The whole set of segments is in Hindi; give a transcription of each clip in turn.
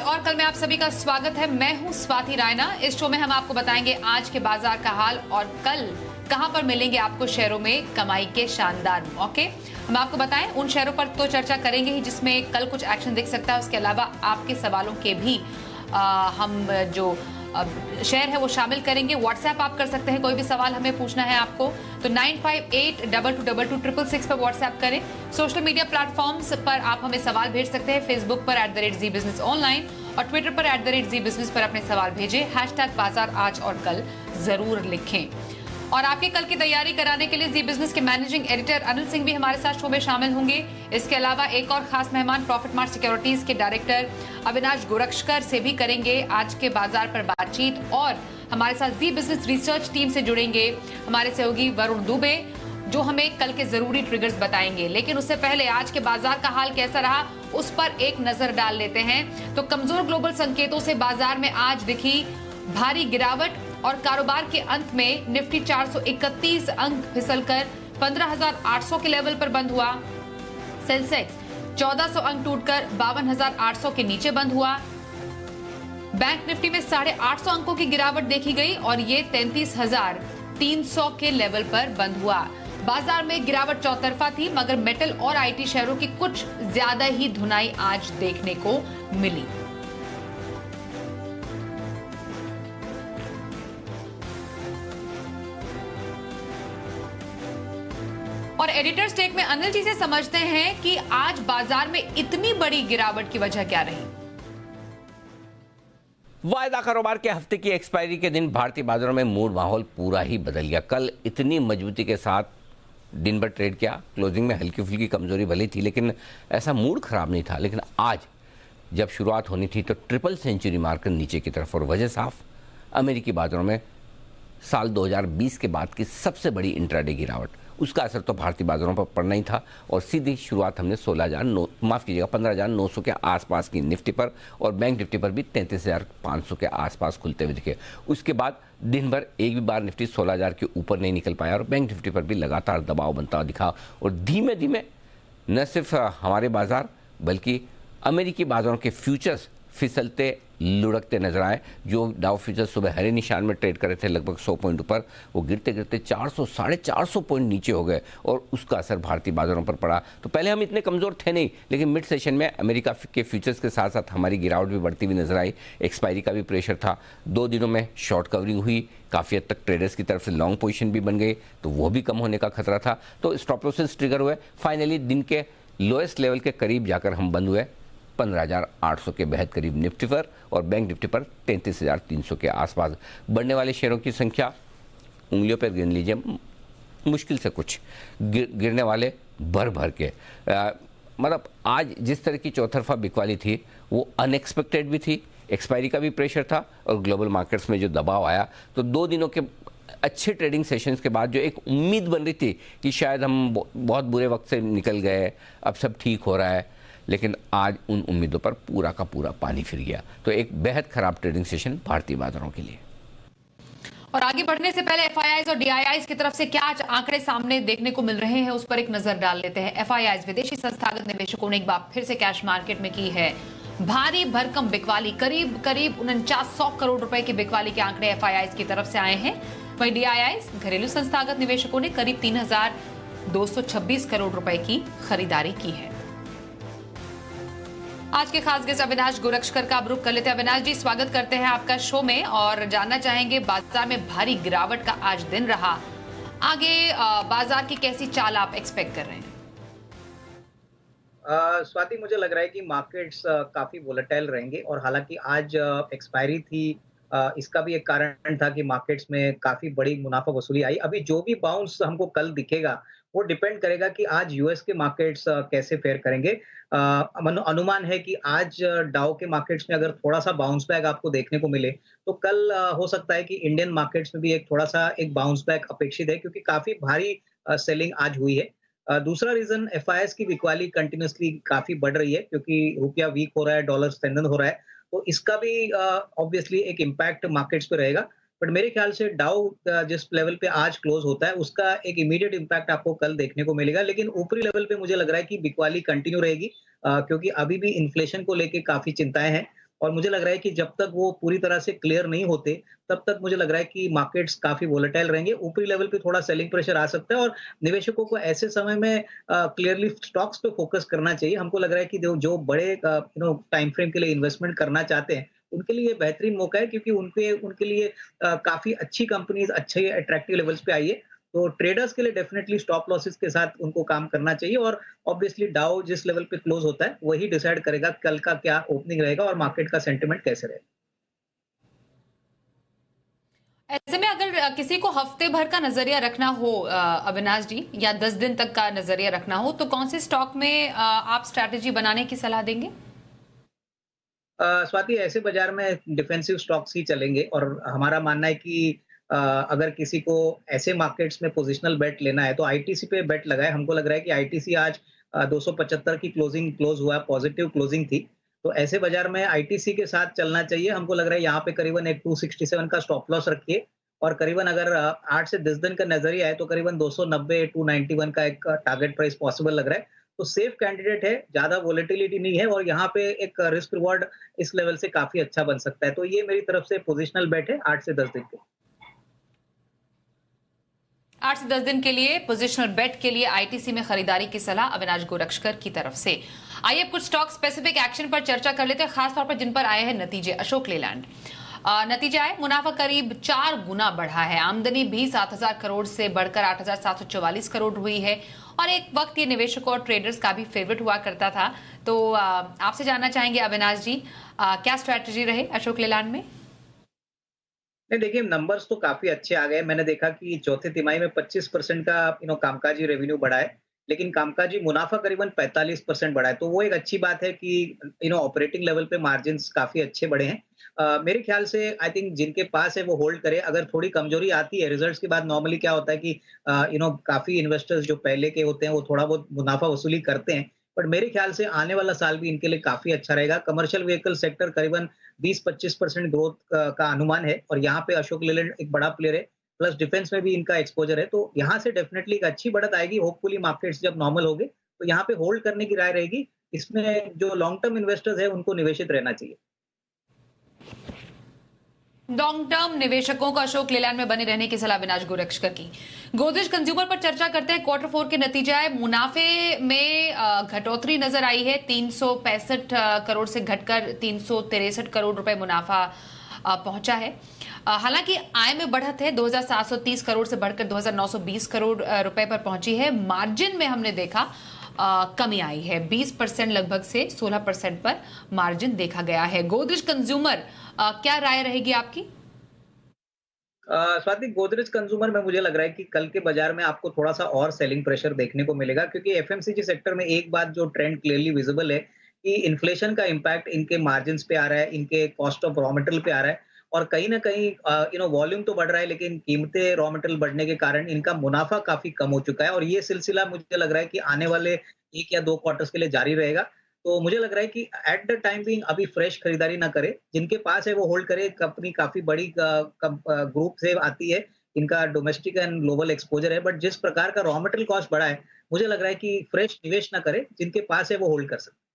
और कल में आप सभी का स्वागत है। मैं हूं स्वाति रायना। इस शो में हम आपको बताएंगे आज के बाजार का हाल और कल कहां पर मिलेंगे आपको शेयरों में कमाई के शानदार मौके। हम आपको बताएं उन शेयरों पर तो चर्चा करेंगे ही जिसमें कल कुछ एक्शन दिख सकता है। उसके अलावा आपके सवालों के भी हम जो शेयर है वो शामिल करेंगे। व्हाट्सएप आप कर सकते हैं, कोई भी सवाल हमें पूछना है आपको तो 9582226666 पर व्हाट्सएप करें। सोशल मीडिया प्लेटफॉर्म्स पर आप हमें सवाल भेज सकते हैं। फेसबुक पर @ZBusinessOnline और ट्विटर पर @ZBusiness पर अपने सवाल भेजें। #बाजार आज और कल जरूर लिखें। और आपके कल की तैयारी कराने के लिए जी बिजनेस के मैनेजिंग एडिटर अनिल सिंह भी हमारे साथ शो में शामिल होंगे। इसके अलावा एक और खास मेहमान प्रॉफिट मार्ट सिक्योरिटीज के डायरेक्टर अविनाश गोरक्षकर से भी करेंगे आज के बाजार पर बातचीत। और हमारे साथ जी बिजनेस रिसर्च टीम से जुड़ेंगे हमारे सहयोगी वरुण दुबे, जो हमें कल के जरूरी ट्रिगर्स बताएंगे। लेकिन उससे पहले आज के बाजार का हाल कैसा रहा उस पर एक नजर डाल लेते हैं। तो कमजोर ग्लोबल संकेतों से बाजार में आज दिखी भारी गिरावट और कारोबार के अंत में निफ्टी 431 अंक फिसलकर 15,800 के लेवल पर बंद हुआ। सेंसेक्स 1400 अंक टूटकर 52,800 के नीचे बंद हुआ। बैंक निफ्टी में 850 अंकों की गिरावट देखी गई और ये 33,300 के लेवल पर बंद हुआ। बाजार में गिरावट चौतरफा थी, मगर मेटल और आईटी शेयरों की कुछ ज्यादा ही धुनाई आज देखने को मिली। और एडिटर स्टेक में अनिल जी से समझते हैं कि आज बाजार में इतनी बड़ी गिरावट की वजह क्या रही। वायदा कारोबार के हफ्ते की एक्सपायरी के दिन भारतीय बाजारों में मूड माहौल पूरा ही बदल गया। कल इतनी मजबूती के साथ दिन भर ट्रेड किया, क्लोजिंग में हल्की फुल्की कमजोरी भली थी लेकिन ऐसा मूड खराब नहीं था। लेकिन आज जब शुरुआत होनी थी तो ट्रिपल सेंचुरी मारकर नीचे की तरफ, और वजह साफ, अमेरिकी बाजारों में साल 2020 के बाद की सबसे बड़ी इंट्राडे गिरावट। उसका असर तो भारतीय बाजारों पर पड़ना ही था और सीधी शुरुआत हमने 15,900 के आसपास की निफ्टी पर और बैंक निफ्टी पर भी 33,500 के आसपास खुलते हुए दिखे। उसके बाद दिन भर एक भी बार निफ्टी 16,000 के ऊपर नहीं निकल पाया और बैंक निफ्टी पर भी लगातार दबाव बनता दिखा। और धीमे धीमे न सिर्फ हमारे बाजार बल्कि अमेरिकी बाजारों के फ्यूचर्स फिसलते लुढ़कते नजर आए। जो डाउ फ्यूचर्स सुबह हरे निशान में ट्रेड कर रहे थे लगभग 100 पॉइंट ऊपर, वो गिरते गिरते 400-450 पॉइंट नीचे हो गए और उसका असर भारतीय बाजारों पर पड़ा। तो पहले हम इतने कमज़ोर थे नहीं, लेकिन मिड सेशन में अमेरिका के फ्यूचर्स के साथ साथ हमारी गिरावट भी बढ़ती हुई नजर आई। एक्सपायरी का भी प्रेशर था। 2 दिनों में शॉर्ट कवरिंग हुई, काफ़ी हद तक ट्रेडर्स की तरफ से लॉन्ग पोजीशन भी बन गई, तो वो भी कम होने का खतरा था। तो स्टॉप लॉसेस ट्रिगर हुए। फाइनली दिन के लोएस्ट लेवल के करीब जाकर हम बंद हुए 15,800 के बेहद करीब निफ्टी पर और बैंक निफ्टी पर 33,300 के आसपास। बढ़ने वाले शेयरों की संख्या उंगलियों पर गिन लीजिए, मुश्किल से कुछ गिरने वाले भर भर के। मतलब आज जिस तरह की चौतरफा बिकवाली थी वो अनएक्सपेक्टेड भी थी, एक्सपायरी का भी प्रेशर था और ग्लोबल मार्केट्स में जो दबाव आया, तो 2 दिनों के अच्छे ट्रेडिंग सेशंस के बाद जो एक उम्मीद बन रही थी कि शायद हम बहुत बुरे वक्त से निकल गए, अब सब ठीक हो रहा है, लेकिन आज उन उम्मीदों पर पूरा का पूरा पानी फिर गया। तो एक बेहद खराब ट्रेडिंग सेशन भारतीय बाजारों के लिए। और आगे बढ़ने से पहले एफआईआईज और डीआईआईज की तरफ से क्या आंकड़े सामने देखने को मिल रहे हैं उस पर एक नजर डाल लेते हैं। एफआईआईज विदेशी संस्थागत निवेशकों ने एक बार फिर से कैश मार्केट में की है भारी भरकम बिकवाली। करीब 4900 करोड़ रुपए की बिकवाली के आंकड़े एफआईआईज की तरफ से आए हैं। वहीं डीआईआईज घरेलू संस्थागत निवेशकों ने करीब 3,226 करोड़ रुपए की खरीदारी की है। आज के खास गेस्ट अविनाश गोरक्षकर का अब रुख कर लेते हैं। अविनाश जी, स्वागत करते हैं आपका शो में और जानना चाहेंगे बाजार में भारी गिरावट का आज दिन रहा, आगे बाजार की कैसी चाल आप एक्सपेक्ट कर रहे हैं? स्वाति, मुझे लग रहा है कि मार्केट्स काफी वोलेटाइल रहेंगे और हालांकि आज एक्सपायरी थी, इसका भी एक कारण था कि मार्केट्स में काफी बड़ी मुनाफा वसूली आई। अभी जो भी बाउंस हमको कल दिखेगा वो डिपेंड करेगा कि आज यूएस के मार्केट्स कैसे फेयर करेंगे। अनुमान है कि आज डाउ के मार्केट्स में अगर थोड़ा सा बाउंस बैक आपको देखने को मिले तो कल हो सकता है कि इंडियन मार्केट्स में भी एक थोड़ा सा एक बाउंस बैक अपेक्षित है, क्योंकि काफी भारी सेलिंग आज हुई है। दूसरा रीजन एफआईआईज की बिकवाली कंटिन्यूअसली काफी बढ़ रही है, क्योंकि रुपया वीक हो रहा है, डॉलर स्ट्रेंथन हो रहा है, तो इसका भी ऑब्वियसली एक इम्पैक्ट मार्केट्स पे रहेगा। बट मेरे ख्याल से डाउ जिस लेवल पे आज क्लोज होता है उसका एक इमीडिएट इम्पैक्ट आपको कल देखने को मिलेगा, लेकिन ऊपरी लेवल पे मुझे लग रहा है कि बिकवाली कंटिन्यू रहेगी, क्योंकि अभी भी इन्फ्लेशन को लेके काफी चिंताएं हैं और मुझे लग रहा है कि जब तक वो पूरी तरह से क्लियर नहीं होते, तब तक मुझे लग रहा है कि मार्केट्स काफ़ी वोलेटाइल रहेंगे। ऊपरी लेवल पे थोड़ा सेलिंग प्रेशर आ सकता है और निवेशकों को ऐसे समय में क्लियरली स्टॉक्स पे फ़ोकस करना चाहिए। हमको लग रहा है कि जो जो बड़े टाइम फ्रेम के लिए इन्वेस्टमेंट करना चाहते हैं, उनके लिए बेहतरीन मौका है क्योंकि उनके उनके लिए काफ़ी अच्छी कंपनीज़ अच्छे अट्रैक्टिव लेवल्स पे आई है। तो ट्रेडर्स के लिए डेफिनिटली स्टॉप लॉसेस के साथ उनको काम करना चाहिए और ऑब्वियसली डाउ जिस लेवल पे क्लोज होता है, वही डिसाइड करेगा कल का क्या ओपनिंग रहेगा और मार्केट का सेंटिमेंट कैसे रहेगा। ऐसे में अगर किसी को हफ्ते भर का नजरिया रखना हो अविनाश जी, या 10 दिन तक का नजरिया रखना हो, तो कौन से स्टॉक में आप स्ट्रैटेजी बनाने की सलाह देंगे? स्वाति, ऐसे बाजार में डिफेंसिव स्टॉक्स ही चलेंगे और हमारा मानना है कि अगर किसी को ऐसे मार्केट्स में पोजिशनल बेट लेना है तो आईटीसी पे बेट लगाए। हमको लग रहा है कि आईटीसी आज 275 की क्लोज हुआ, पॉजिटिव क्लोजिंग थी। तो ऐसे बाजार में आईटीसी के साथ चलना चाहिए। हमको लग रहा है यहाँ पे करीबन एक 267 का स्टॉप लॉस रखिए और करीबन अगर 8 से 10 दिन का नजरिया है तो करीबन 290 291 का एक टारगेट प्राइस पॉसिबल लग रहा है। तो सेफ कैंडिडेट है, ज्यादा वोलेटिलिटी नहीं है और यहाँ पे एक रिस्क रिवॉर्ड इस लेवल से काफी अच्छा बन सकता है। तो ये मेरी तरफ से पोजिशनल बेट है 8 से 10 दिन के। 8 से 10 दिन के लिए पोजिशनल बेट के लिए आईटीसी में खरीदारी की सलाह अविनाश गोरक्षकर की तरफ से। आइए अब कुछ स्टॉक स्पेसिफिक एक्शन पर चर्चा कर लेते हैं, खासतौर पर जिन पर आए हैं नतीजे। अशोक लेलैंड नतीजा है, मुनाफा करीब 4 गुना बढ़ा है, आमदनी भी 7,000 करोड़ से बढ़कर 8,744 करोड़ हुई है और एक वक्त ये निवेशकों और ट्रेडर्स का भी फेवरेट हुआ करता था। तो आपसे जानना चाहेंगे अविनाश जी, क्या स्ट्रैटेजी रहे अशोक लेलैंड में? नहीं, देखिए नंबर्स तो काफी अच्छे आ गए। मैंने देखा कि चौथे तिमाही में 25% का कामकाजी रेवेन्यू बढ़ा है, लेकिन कामकाजी मुनाफा करीबन 45% बढ़ा है। तो वो एक अच्छी बात है कि ऑपरेटिंग लेवल पे मार्जिन्स काफी अच्छे बढ़े हैं। मेरे ख्याल से आई थिंक जिनके पास है वो होल्ड करे। अगर थोड़ी कमजोरी आती है रिजल्ट्स के बाद, नॉर्मली क्या होता है कि काफी इन्वेस्टर्स जो पहले के होते हैं वो थोड़ा बहुत मुनाफा वसूली करते हैं। बट मेरे ख्याल से आने वाला साल भी इनके लिए काफी अच्छा रहेगा। कमर्शियल व्हीकल सेक्टर करीबन 20-25% ग्रोथ का अनुमान है और यहाँ पे अशोक लेलैंड एक बड़ा प्लेयर है, प्लस डिफेंस में भी इनका एक्सपोजर है। तो यहाँ से डेफिनेटली एक अच्छी बढ़त आएगी। होपफुली मार्केट्स जब नॉर्मल होंगे तो यहाँ पे होल्ड करने की राय रहेगी। इसमें जो लॉन्ग टर्म इन्वेस्टर्स है उनको निवेशित रहना चाहिए। लॉन्ग टर्म निवेशकों को अशोक लेलैंड में बने रहने की सलाह अविनाश गोरक्षकर की। गोदरेज कंज्यूमर पर चर्चा करते हैं। क्वार्टर 4 के नतीजे आए, मुनाफे में घटोतरी नजर आई है, 365 करोड़ से घटकर 363 करोड़ रुपए मुनाफा पहुंचा है। हालांकि आय में बढ़त है, 2,730 करोड़ से बढ़कर 2,920 करोड़ रुपए पर पहुंची है। मार्जिन में हमने देखा कमी आई है, 20% लगभग से 16% पर मार्जिन देखा गया है। गोदरेज कंज्यूमर क्या राय रहेगी आपकी? स्वाति, गोदरेज कंज्यूमर में मुझे लग रहा है कि कल के बाजार में आपको थोड़ा सा और सेलिंग प्रेशर देखने को मिलेगा क्योंकि एफएमसीजी सेक्टर में एक बात जो ट्रेंड क्लियरली विजिबल है कि इन्फ्लेशन का इम्पैक्ट इनके मार्जिन्स पे आ रहा है, इनके कॉस्ट ऑफ रॉ मटेरियल पे आ रहा है और कहीं ना कहीं वॉल्यूम तो बढ़ रहा है लेकिन कीमतें रॉ मटेरियल बढ़ने के कारण इनका मुनाफा काफी कम हो चुका है और ये सिलसिला मुझे लग रहा है कि आने वाले 1 या 2 क्वार्टर्स के लिए जारी रहेगा। तो मुझे लग रहा है कि एट द टाइम बिंग अभी फ्रेश खरीदारी ना करे, जिनके पास है वो होल्ड करे। कंपनी काफी बड़ी ग्रुप से आती है, इनका डोमेस्टिक एंड ग्लोबल एक्सपोजर है, बट जिस प्रकार का रॉ मटेरियल कॉस्ट बढ़ा है मुझे लग रहा है कि फ्रेश निवेश ना करे, जिनके पास है वो होल्ड कर सकते।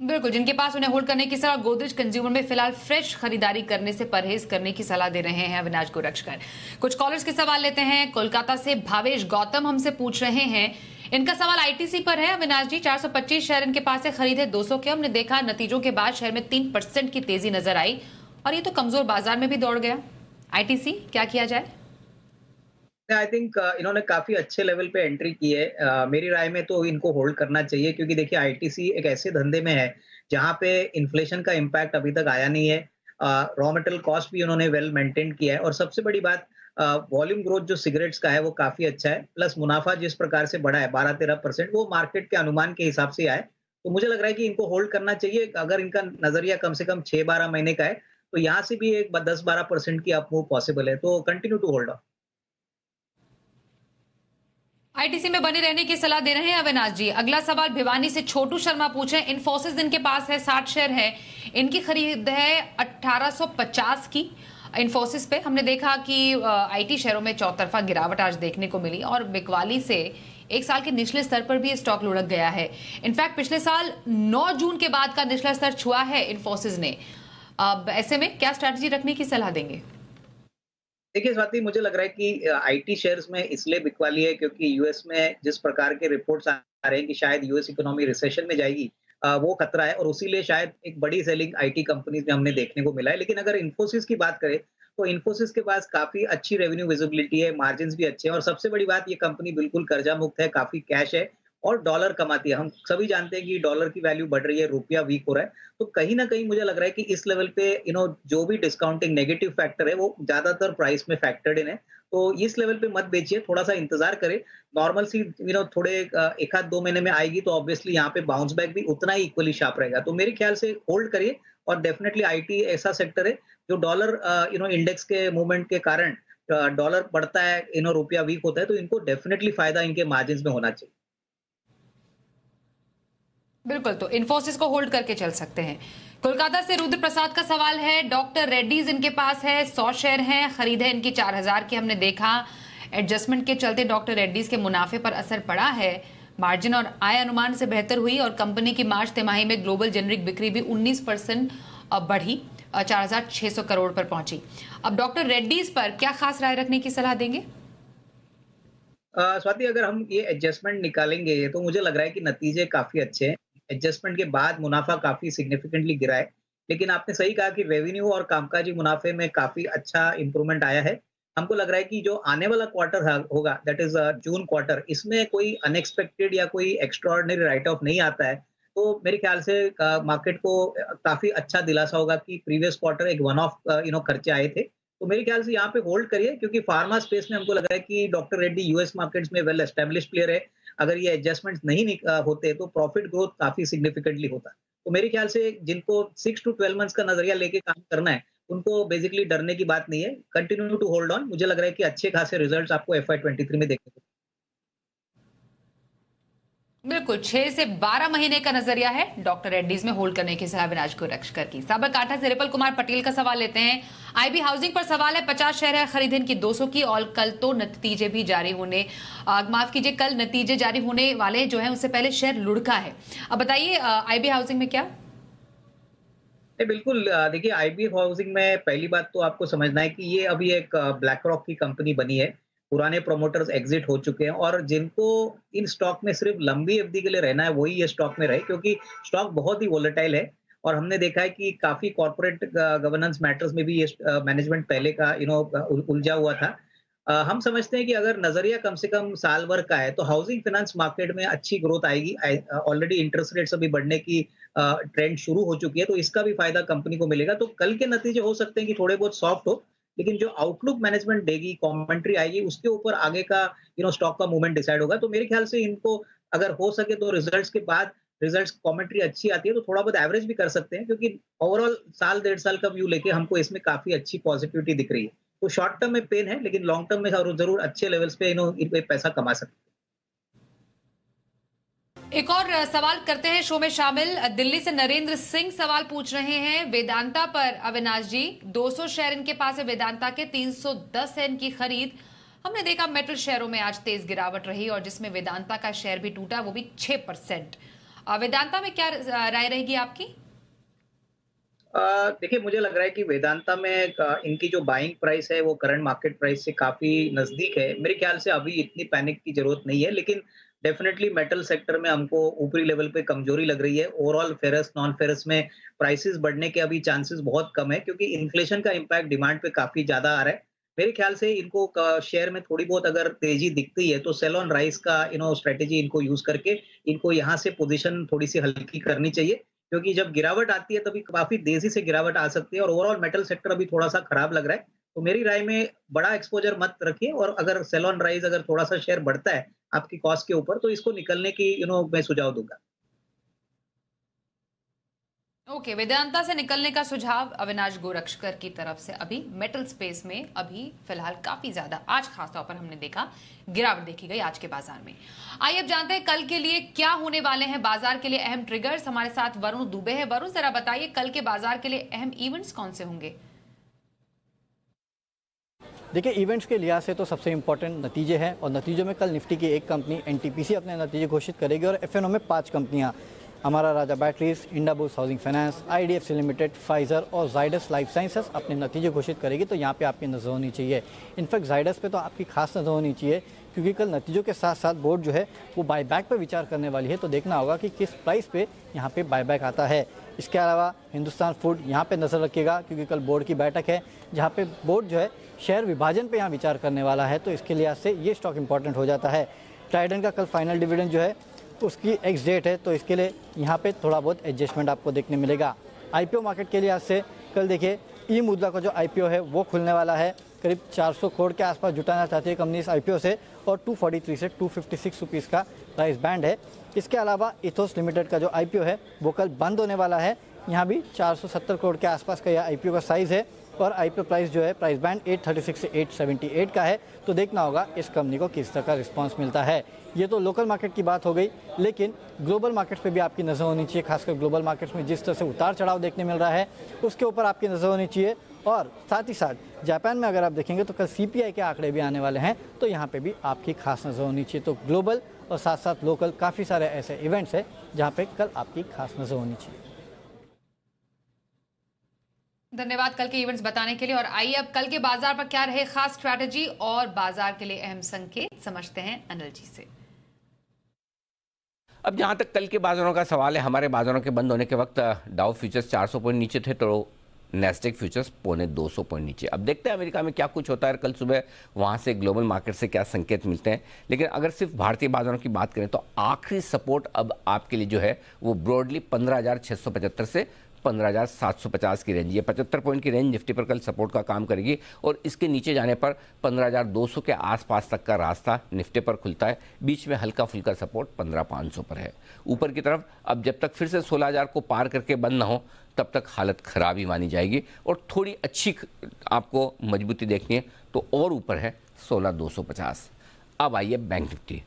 बिल्कुल, जिनके पास उन्हें होल्ड करने की सलाह। गोदरेज कंज्यूमर में फिलहाल फ्रेश खरीदारी करने से परहेज करने की सलाह दे रहे हैं अविनाश गोरक्षकर। कुछ कॉलर्स के सवाल लेते हैं। कोलकाता से भावेश गौतम हमसे पूछ रहे हैं, इनका सवाल आईटीसी पर है। अविनाश जी, 425 शेयर इनके पास है, खरीदे 200 के। हमने देखा नतीजों के बाद शेयर में 3% की तेजी नजर आई और ये तो कमजोर बाजार में भी दौड़ गया। आईटीसी क्या किया जाए? आई थिंक इन्होंने काफी अच्छे लेवल पे एंट्री की है। मेरी राय में तो इनको होल्ड करना चाहिए क्योंकि देखिए आईटीसी एक ऐसे धंधे में है जहां पे इन्फ्लेशन का इम्पैक्ट अभी तक आया नहीं है। रॉ मटेरियल कॉस्ट भी उन्होंने वेल मेंटेन किया है और सबसे बड़ी बात वॉल्यूम ग्रोथ जो सिगरेट्स का है वो काफी अच्छा है, प्लस मुनाफा जिस प्रकार से बढ़ा है 12-13% वो मार्केट के अनुमान के हिसाब से आया है। तो मुझे लग रहा है कि इनको होल्ड करना चाहिए। अगर इनका नजरिया कम से कम 6-12 महीने का है तो यहाँ से भी एक 10-12% की अप मूव पॉसिबल है। तो continue to hold on. ITC में बने रहने की सलाह दे रहे हैं अविनाश जी। अगला सवाल भिवानी से छोटू शर्मा पूछ रहे हैं, इन्फोसिस इनके पास है, 60 शेयर है, इनकी खरीद है 1850 की। इन्फोसिस पे हमने देखा कि आईटी शेयरों में चौतरफा गिरावट आज देखने को मिली और बिकवाली से एक साल के निचले स्तर पर भी ये स्टॉक लुढ़क गया है। इनफैक्ट पिछले साल 9 जून के बाद का निचला स्तर छुआ है इन्फोसिस ने। अब ऐसे में क्या स्ट्रैटेजी रखने की सलाह देंगे? देखिए स्वाति, मुझे लग रहा है कि आईटी शेयर्स में इसलिए बिकवाली है क्योंकि यूएस में जिस प्रकार के रिपोर्ट्स आ रहे हैं कि शायद यूएस इकोनॉमी रिसेशन में जाएगी, वो खतरा है और उसीलिए शायद एक बड़ी सेलिंग आईटी कंपनीज में हमने देखने को मिला है। लेकिन अगर इन्फोसिस की बात करें तो इन्फोसिस के पास काफी अच्छी रेवेन्यू विजिबिलिटी है, मार्जिन्स भी अच्छे हैं और सबसे बड़ी बात, ये कंपनी बिल्कुल कर्जा मुक्त है, काफी कैश है और डॉलर कमाती है। हम सभी जानते हैं कि डॉलर की वैल्यू बढ़ रही है, रुपया वीक हो रहा है, तो कहीं ना कहीं मुझे लग रहा है कि इस लेवल पे जो भी डिस्काउंटिंग नेगेटिव फैक्टर है वो ज्यादातर प्राइस में फैक्टर्ड इन है। तो इस लेवल पे मत बेचिए, थोड़ा सा इंतजार करें। नॉर्मल सी थोड़े एक आध 2 महीने में आएगी तो ऑब्वियसली यहाँ पे बाउंस बैक भी उतना ही इक्वली शार्प रहेगा। तो मेरे ख्याल से होल्ड करिए और डेफिनेटली आईटी ऐसा सेक्टर है जो डॉलर इंडेक्स के मूवमेंट के कारण डॉलर बढ़ता है, रुपया वीक होता है, तो इनको डेफिनेटली फायदा इनके मार्जिन में होना चाहिए। बिल्कुल, तो इन्फोसिस को होल्ड करके चल सकते हैं। कोलकाता से रुद्र प्रसाद का सवाल है, डॉक्टर रेड्डीज इनके पास है, 100 शेयर हैं, खरीद है इनकी 4000 की। हमने देखा एडजस्टमेंट के चलते डॉक्टर रेड्डीज के मुनाफे पर असर पड़ा है, मार्जिन और आय अनुमान से बेहतर हुई और कंपनी की मार्च तिमाही में ग्लोबल जेनरिक बिक्री भी 19% बढ़ी, 4600 करोड़ पर पहुंची। अब डॉक्टर रेड्डीज पर क्या खास राय रखने की सलाह देंगे? स्वाति, अगर हम ये एडजस्टमेंट निकालेंगे तो मुझे लग रहा है कि नतीजे काफी अच्छे हैं। एडजस्टमेंट के बाद मुनाफा काफी सिग्निफिकेंटली गिरा है, लेकिन आपने सही कहा कि रेवेन्यू और कामकाजी मुनाफे में काफी अच्छा इंप्रूवमेंट आया है। हमको लग रहा है कि जो आने वाला क्वार्टर होगा, दैट इज जून क्वार्टर, इसमें कोई अनएक्सपेक्टेड या कोई एक्स्ट्राऑर्डिनरी राइट ऑफ नहीं आता है, तो मेरे ख्याल से मार्केट को काफी अच्छा दिलासा होगा कि प्रीवियस क्वार्टर एक वन ऑफ खर्चे आए थे। तो मेरे ख्याल से यहाँ पे होल्ड करिए, क्योंकि फार्मा स्पेस में हमको लग रहा है कि डॉक्टर रेड्डी यूएस मार्केट्स में वेल एस्टेब्लिश प्लेयर है। अगर ये एडजस्टमेंट्स नहीं होते तो प्रॉफिट ग्रोथ काफी सिग्निफिकेंटली होता। तो मेरे ख्याल से जिनको 6 to 12 मंथ्स का नजरिया लेके काम करना है, उनको बेसिकली डरने की बात नहीं है। Continue to hold on. मुझे लग रहा है कि अच्छे खासे रिजल्ट्स आपको FY23 में देखने को। बिल्कुल, 6 से 12 महीने का नजरिया है डॉक्टर रेड्डीज में होल्ड करने की सलाह अविनाश गोरक्षकर की। साबरकांठा से रिपल कुमार पटेल का सवाल लेते हैं। आईबी हाउसिंग पर सवाल है, 50 शेयर है, खरीद इनकी 200 की और कल तो नतीजे भी जारी होने, माफ कीजिए, कल नतीजे जारी होने वाले जो है उससे पहले शेयर लुढ़का है। अब बताइए आईबी हाउसिंग में क्या? बिल्कुल, देखिए आईबी हाउसिंग में पहली बात तो आपको समझना है कि ये अभी एक ब्लैक रॉक की कंपनी बनी है। पुराने प्रोमोटर्स एग्जिट हो चुके हैं और जिनको इन स्टॉक में सिर्फ लंबी अवधि के लिए रहना है वही ये स्टॉक में रहे, क्योंकि स्टॉक बहुत ही वोलेटाइल है और हमने देखा है कि काफी कॉर्पोरेट गवर्नेंस मैटर्स में भी ये मैनेजमेंट पहले का उलझा हुआ था। हम समझते हैं कि अगर नजरिया कम से कम साल भर का है तो हाउसिंग फाइनेंस मार्केट में अच्छी ग्रोथ आएगी। ऑलरेडी इंटरेस्ट रेट्स अभी बढ़ने की ट्रेंड शुरू हो चुकी है, तो इसका भी फायदा कंपनी को मिलेगा। तो कल के नतीजे हो सकते हैं कि थोड़े बहुत सॉफ्ट हो, लेकिन जो आउटलुक मैनेजमेंट देगी, कमेंट्री आएगी, उसके ऊपर आगे का स्टॉक का मूवमेंट डिसाइड होगा। तो मेरे ख्याल से इनको अगर हो सके तो रिजल्ट्स के बाद, रिजल्ट्स कमेंट्री अच्छी आती है तो थोड़ा बहुत एवरेज भी कर सकते हैं, क्योंकि ओवरऑल साल 1.5 साल का व्यू लेके हमको इसमें काफी अच्छी पॉजिटिविटी दिख रही है। तो शॉर्ट टर्म में पेन है, लेकिन लॉन्ग टर्म में जरूर अच्छे लेवल्स पे पैसा कमा सकते हैं। एक और सवाल करते हैं शो में शामिल। दिल्ली से नरेंद्र सिंह सवाल पूछ रहे हैं वेदांता पर। अविनाश जी, 200 शेयर इनके पास है वेदांता के, 310 है इनकी खरीद। हमने देखा मेटल शेयरों में आज तेज गिरावट रही और जिसमें वेदांता का शेयर भी टूटा, वो भी 6%। वेदांता में क्या राय रहेगी आपकी? देखिए, मुझे लग रहा है कि वेदांता में इनकी जो बाइंग प्राइस है वो करंट मार्केट प्राइस से काफी नजदीक है। मेरे ख्याल से अभी इतनी पैनिक की जरूरत नहीं है, लेकिन डेफिनेटली मेटल सेक्टर में हमको ऊपरी लेवल पे कमजोरी लग रही है। ओवरऑल फेरस नॉन फेरस में प्राइसेस बढ़ने के अभी चांसेस बहुत कम है, क्योंकि इन्फ्लेशन का इम्पैक्ट डिमांड पे काफी ज्यादा आ रहा है। मेरे ख्याल से इनको शेयर में थोड़ी बहुत अगर तेजी दिखती है तो सेल ऑन राइज का स्ट्रेटेजी इनको यूज करके इनको यहाँ से पोजीशन थोड़ी सी हल्की करनी चाहिए, क्योंकि जब गिरावट आती है तभी काफी तेजी से गिरावट आ सकती है और ओवरऑल मेटल सेक्टर अभी थोड़ा सा खराब लग रहा है। तो मेरी राय में बड़ा एक्सपोजर मत रखिए और अगर सेल ऑन राइज अगर थोड़ा सा शेयर बढ़ता है आपकी कॉस्ट के ऊपर तो इसको निकलने की मैं सुझाव दूंगा। ओके, वेदांता से निकलने का सुझाव अविनाश गोरक्षकर की तरफ से। अभी मेटल स्पेस में अभी फिलहाल काफी ज्यादा आज खासतौर पर हमने देखा गिरावट देखी गई आज के बाजार में। आइए अब जानते हैं कल के लिए क्या होने वाले हैं बाजार के लिए अहम ट्रिगर्स। हमारे साथ वरुण दुबे है। वरुण, जरा बताइए कल के बाजार के लिए अहम इवेंट्स कौन से होंगे? देखिए, इवेंट्स के लिहाज से तो सबसे इम्पोर्टेंट नतीजे हैं और नतीजों में कल निफ्टी की एक कंपनी एनटीपीसी अपने नतीजे घोषित करेगी और एफएनओ में 5 कंपनियां Amara Raja batteries, Indiabulls housing finance, IDFC limited, Pfizer और जाइडस लाइफ साइंसेस अपने नतीजे घोषित करेगी। तो यहाँ पे आपकी नज़र होनी चाहिए। इनफैक्ट जाइडस पे तो आपकी खास नज़र होनी चाहिए क्योंकि कल नतीजों के साथ साथ बोर्ड जो है वो बायबैक पर विचार करने वाली है। तो देखना होगा कि किस प्राइस पे यहाँ पे बायबैक आता है। इसके अलावा हिंदुस्तान फूड यहाँ पे नज़र रखिएगा क्योंकि कल बोर्ड की बैठक है जहाँ पे बोर्ड जो है शेयर विभाजन पे यहाँ विचार करने वाला है। तो इसके लिहाज से ये स्टॉक इंपॉर्टेंट हो जाता है। ट्राइडेंट का कल फाइनल डिविडेंड जो है उसकी एक्स डेट है, तो इसके लिए यहाँ पे थोड़ा बहुत एडजस्टमेंट आपको देखने मिलेगा। आईपीओ मार्केट के लिहाज से कल देखिए ई मुद्रा का जो आईपीओ है वो खुलने वाला है। करीब 400 करोड़ के आसपास जुटाना चाहती है कंपनी इस आईपीओ से और 243 से 256 रुपीज़ का प्राइस बैंड है। इसके अलावा इथोस लिमिटेड का जो आईपीओ है वो कल बंद होने वाला है। यहाँ भी 470 करोड़ के आसपास का यह आईपीओ का साइज़ है और आईपीओ प्राइस जो है प्राइस बैंड 836 से 878 का है। तो देखना होगा इस कंपनी को किस तरह का रिस्पांस मिलता है। ये तो लोकल मार्केट की बात हो गई, लेकिन ग्लोबल मार्केट्स पे भी आपकी नज़र होनी चाहिए। खासकर ग्लोबल मार्केट्स में जिस तरह से उतार चढ़ाव देखने मिल रहा है उसके ऊपर आपकी नज़र होनी चाहिए। और साथ ही साथ जापान में अगर आप देखेंगे तो कल सीपीआई के आंकड़े भी आने वाले हैं, तो यहाँ पे भी आपकी खास नज़र होनी चाहिए। तो ग्लोबल और साथ साथ लोकल काफ़ी सारे ऐसे इवेंट्स हैं जहाँ पे कल आपकी खास नज़र होनी चाहिए। धन्यवाद कल के इवेंट्स बताने के लिए। और आइए अब कल के बाजार पर क्या रहे खास स्ट्रैटेजी और बाजार के लिए अहम संकेत समझते हैं अनिल जी से। अब जहां तक कल के बाजारों का सवाल है, हमारे बाजारों के बंद होने के वक्त डाउ फ्यूचर्स 400 पॉइंट नीचे थे तो नेस्डेक फ्यूचर्स 250 पॉइंट नीचे। अब देखते हैं अमेरिका में क्या कुछ होता है, कल सुबह वहां से ग्लोबल मार्केट से क्या संकेत मिलते हैं। लेकिन अगर सिर्फ भारतीय बाजारों की बात करें तो आखिरी सपोर्ट अब आपके लिए जो है वो ब्रॉडली 15,675 से 15,750 की रेंज, ये 75 पॉइंट की रेंज निफ्टी पर कल सपोर्ट का काम करेगी और इसके नीचे जाने पर 15,200 के आसपास तक का रास्ता निफ्टी पर खुलता है। बीच में हल्का फुल्का सपोर्ट 15,500 पर है। ऊपर की तरफ अब जब तक फिर से 16,000 को पार करके बंद ना हो तब तक हालत खराब ही मानी जाएगी और थोड़ी अच्छी आपको मजबूती देखनी है तो और ऊपर है 16,250। अब आइए बैंक निफ्टी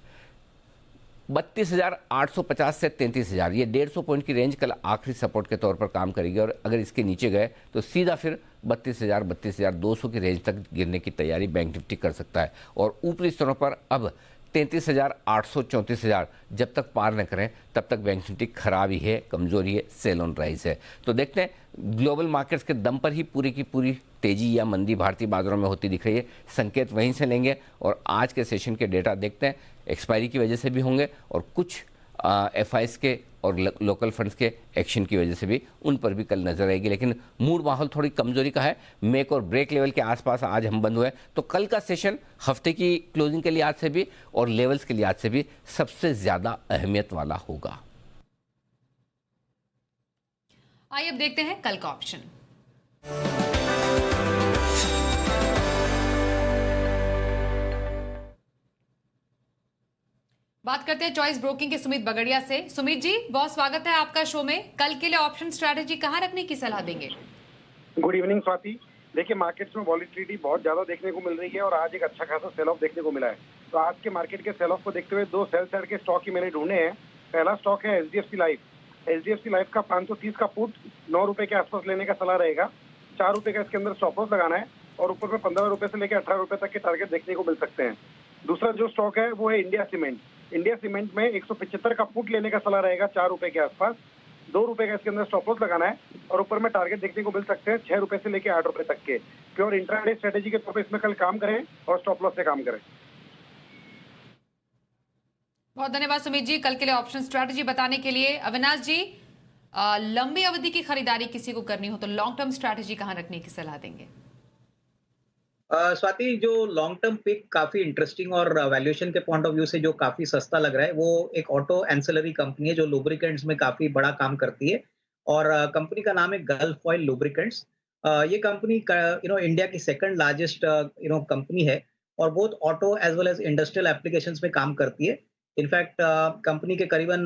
32,850 से 33,000, ये 150 पॉइंट की रेंज कल आखिरी सपोर्ट के तौर पर काम करेगी और अगर इसके नीचे गए तो सीधा फिर 32,200 की रेंज तक गिरने की तैयारी बैंक निफ्टी कर सकता है। और ऊपरी स्तरों पर अब 33,800 34,000 जब तक पार न करें तब तक बैंक निफ्टी खराबी है, कमजोरी है, सेल ऑन राइज है। तो देखते हैं ग्लोबल मार्केट्स के दम पर ही पूरी की पूरी तेजी या मंदी भारतीय बाजारों में होती दिख रही है। संकेत वहीं से लेंगे और आज के सेशन के डेटा देखते हैं, एक्सपायरी की वजह से भी होंगे और कुछ एफआईएस के और लोकल फंड्स के एक्शन की वजह से भी उन पर भी कल नजर आएगी। लेकिन मूड माहौल थोड़ी कमजोरी का है। मेक और ब्रेक लेवल के आसपास आज हम बंद हुए, तो कल का सेशन हफ्ते की क्लोजिंग के लिहाज से भी और लेवल्स के लिहाज से भी सबसे ज्यादा अहमियत वाला होगा। आइए अब देखते हैं कल का ऑप्शन। बात करते हैं चॉइस ब्रोकिंग के सुमित बगड़िया से। सुमित जी, बहुत स्वागत है आपका शो में। कल के लिए ऑप्शन स्ट्रैटेजी कहां रखने की सलाह देंगे? Good evening Swati. देखिए, मार्केट्स में वॉलिटिलिटी बहुत ज्यादा देखने को मिल रही है और आज एक अच्छा खासा सेल ऑफ देखने को मिला है। तो आज के मार्केट के सेल ऑफ को देखते हुए दो सेल साइड के स्टॉक ही मैंने ढूंढे हैं। पहला स्टॉक है एचडीएफसी लाइफ। एचडीएफसी लाइफ का 530 का पुट 9 रुपए के आसपास लेने का सलाह रहेगा। 4 रुपए का इसके अंदर स्टॉप लॉस लगाना है और ऊपर में 15 रुपए से लेकर 18 रुपए तक के टारगेट देखने को मिल सकते हैं। दूसरा जो स्टॉक है वो है इंडिया सीमेंट। इंडिया सीमेंट में 175 का पुट लेने का सलाह रहेगा 4 रुपए के आसपास। 2 रुपए का इसके अंदर स्टॉप लॉस लगाना है और ऊपर में टारगेट देखने को मिल सकते हैं 6 रुपए से लेकर 8 रुपए तक के। प्योर इंट्राडे स्ट्रेटेजी के तौर पर इसमें कल काम करें और स्टॉप लॉस से काम करें। बहुत धन्यवाद सुमित जी कल के लिए ऑप्शन स्ट्रैटेजी बताने के लिए। अविनाश जी, लंबी अवधि की खरीदारी किसी को करनी हो तो लॉन्ग टर्म स्ट्रैटेजी कहां रखने की सलाह देंगे? स्वाति, जो लॉन्ग टर्म पिक काफी इंटरेस्टिंग और वैल्यूएशन के पॉइंट ऑफ व्यू से जो काफी सस्ता लग रहा है, वो एक ऑटो एंसिलरी कंपनी है जो लुब्रिकेंट्स में काफी बड़ा काम करती है और कंपनी का नाम है गल्फ ऑयल लुब्रिकेंट्स। ये कंपनी इंडिया की सेकंड लार्जेस्ट कंपनी है और both auto as well as industrial applications में काम करती है। इनफैक्ट कंपनी के करीबन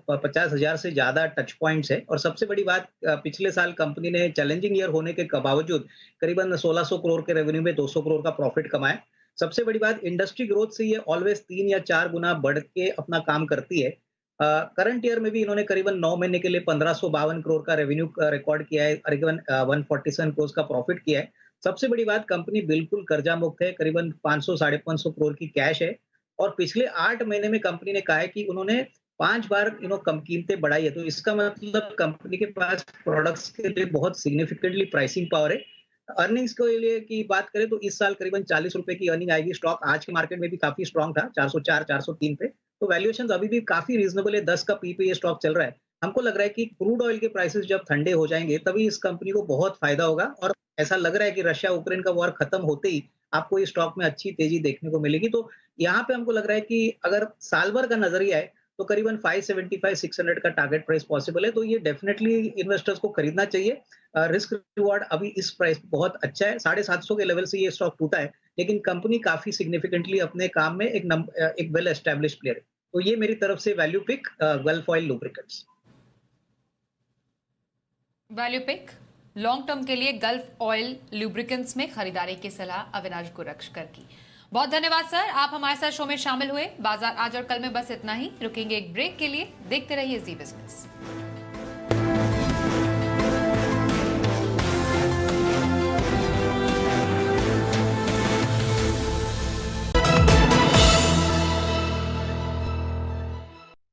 50,000 से ज्यादा टच पॉइंट्स है और सबसे बड़ी बात, पिछले साल कंपनी ने चैलेंजिंग ईयर होने के बावजूद करीबन 1600 करोड़ के रेवेन्यू में 200 करोड़ का प्रॉफिट कमाया। सबसे बड़ी बात, इंडस्ट्री ग्रोथ से ये ऑलवेज 3 या 4 गुना बढ़ के अपना काम करती है। करंट ईयर में भी इन्होंने करीबन 9 महीने के लिए 1552 करोड़ का रेवेन्यू रिकॉर्ड किया है, करीबन 147 करोड़ का प्रॉफिट किया है। सबसे बड़ी बात, कंपनी बिल्कुल कर्जा मुक्त है, करीबन 500 साढ़े 500 करोड़ की कैश है और पिछले 8 महीने में कंपनी ने कहा है कि उन्होंने 5 बार कम कीमतें बढ़ाई है। तो इसका मतलब कंपनी के पास प्रोडक्ट्स के लिए बहुत सिग्निफिकेंटली प्राइसिंग पावर है। अर्निंग्स के लिए की बात करें तो इस साल करीबन 40 रुपए की अर्निंग आएगी। स्टॉक आज के मार्केट में भी काफी स्ट्रांग था, 404 403 पे। तो वैल्यूएशन अभी भी काफी रीजनेबल है, 10 का पी पे ये स्टॉक चल रहा है। हमको लग रहा है कि क्रूड ऑयल के प्राइसेस जब ठंडे हो जाएंगे तभी इस कंपनी को बहुत फायदा होगा और ऐसा लग रहा है कि रशिया यूक्रेन का वॉर खत्म होते ही आपको इस स्टॉक में अच्छी तेजी देखने को मिलेगी। तो यहाँ पे हमको लग रहा है कि अगर साल भर का नजरिया है तो करीबन 575 600 का टारगेट प्राइस पॉसिबल है। तो ये डेफिनेटली इन्वेस्टर्स को खरीदना चाहिए। रिस्क रिवॉर्ड अभी इस प्राइस बहुत अच्छा है। 750 के लेवल से ये स्टॉक टूटा है, लेकिन कंपनी काफी सिग्निफिकेंटली अपने काम में एक वेल एस्टेब्लिश प्लेयर है। तो ये मेरी तरफ से value pick Gulf Oil lubricants. Value pick long term के लिए गल्फ ऑयल लुब्रिकेंट्स में खरीदारी की सलाह अविनाश गुरक्षकर की। बहुत धन्यवाद सर, आप हमारे साथ शो में शामिल हुए। बाजार आज और कल में बस इतना ही। रुकेंगे एक ब्रेक के लिए, देखते रहिए जी बिजनेस।